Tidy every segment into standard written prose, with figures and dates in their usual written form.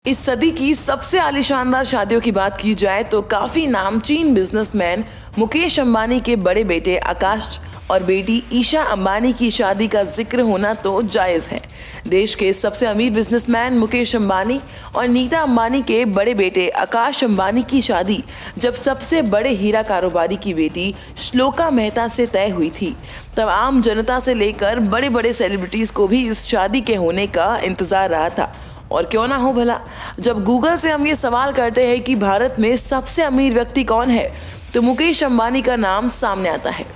इस सदी की सबसे आलीशानदार शादियों की बात की जाए तो काफी नामचीन बिजनेसमैन मुकेश अंबानी के बड़े बेटे आकाश और बेटी ईशा अंबानी की शादी का जिक्र होना तो जायज है। देश के सबसे अमीर बिजनेसमैन मुकेश अंबानी और नीता अंबानी के बड़े बेटे आकाश अंबानी की शादी जब सबसे बड़े हीरा कारोबारी की बेटी श्लोका मेहता से तय हुई थी, तब आम जनता से लेकर बड़े बड़े सेलिब्रिटीज को भी इस शादी के होने का इंतजार रहा था। और क्यों ना हो भला, जब गूगल से हम ये सवाल करते हैं कि भारत में सबसे अमीर व्यक्ति कौन है, तो मुकेश अंबानी का नाम सामने आता है।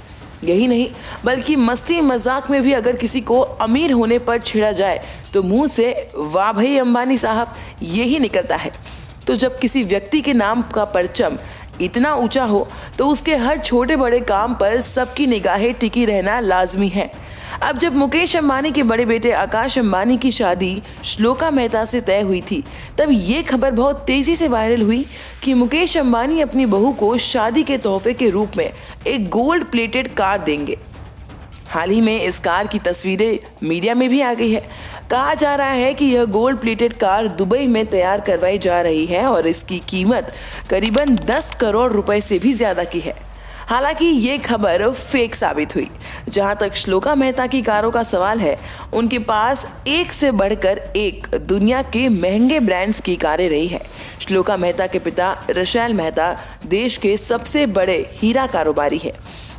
यही नहीं बल्कि मस्ती मजाक में भी अगर किसी को अमीर होने पर छेड़ा जाए तो मुंह से वाह भाई अंबानी साहब यही निकलता है। तो जब किसी व्यक्ति के नाम का परचम इतना ऊंचा हो तो उसके हर छोटे बड़े काम पर सबकी निगाहें टिकी रहना लाजमी है। अब जब मुकेश अंबानी के बड़े बेटे आकाश अंबानी की शादी श्लोका मेहता से तय हुई थी, तब ये खबर बहुत तेजी से वायरल हुई कि मुकेश अंबानी अपनी बहू को शादी के तोहफे के रूप में एक गोल्ड प्लेटेड कार देंगे। हाल ही में इस कार की तस्वीरें मीडिया में भी आ गई है। कहा जा रहा है कि यह गोल्ड प्लेटेड कार दुबई में तैयार करवाई जा रही है और इसकी कीमत करीबन 10 करोड़ रुपए से भी ज्यादा की है। हालांकि ये खबर फेक साबित हुई। जहां तक श्लोका मेहता की कारों का सवाल है, उनके पास एक से बढ़कर एक दुनिया के महंगे ब्रांड्स की कारें रही है। श्लोका मेहता के पिता रशेल मेहता देश के सबसे बड़े हीरा कारोबारी है।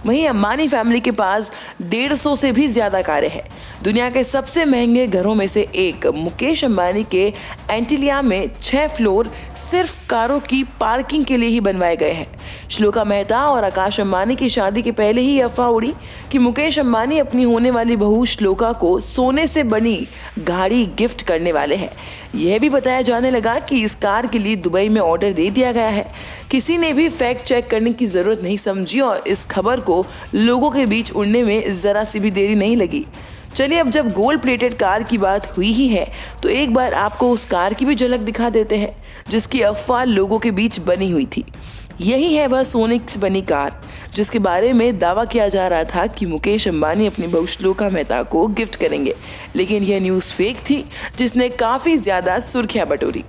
वहीं अंबानी फैमिली के पास 150 से भी ज्यादा कारें हैं। दुनिया के सबसे महंगे घरों में से एक मुकेश अंबानी के एंटिलिया में 6 फ्लोर सिर्फ कारों की पार्किंग के लिए ही बनवाए गए हैं। श्लोका मेहता और आकाश अंबानी की शादी के पहले ही अफवाह उड़ी कि मुकेश अंबानी अपनी होने वाली बहू श्लोका को सोने से बनी गाड़ी गिफ्ट करने वाले हैं। यह भी बताया जाने लगा कि इस कार के लिए दुबई में ऑर्डर दे दिया गया है। किसी ने भी फैक्ट चेक करने की जरूरत नहीं समझी और इस खबर को लोगों के बीच उड़ने में जरा सी भी देरी नहीं लगी। चलिए, अब जब गोल्ड प्लेटेड कार की बात हुई ही है तो एक बार आपको उस कार की भी झलक दिखा देते हैं जिसकी अफवाह लोगों के बीच बनी हुई थी। यही है वह सोने से बनी कार जिसके बारे में दावा किया जा रहा था कि मुकेश अंबानी अपनी बहू श्लोका मेहता को गिफ्ट करेंगे, लेकिन यह न्यूज़ फेक थी जिसने काफ़ी ज़्यादा सुर्खियां बटोरी।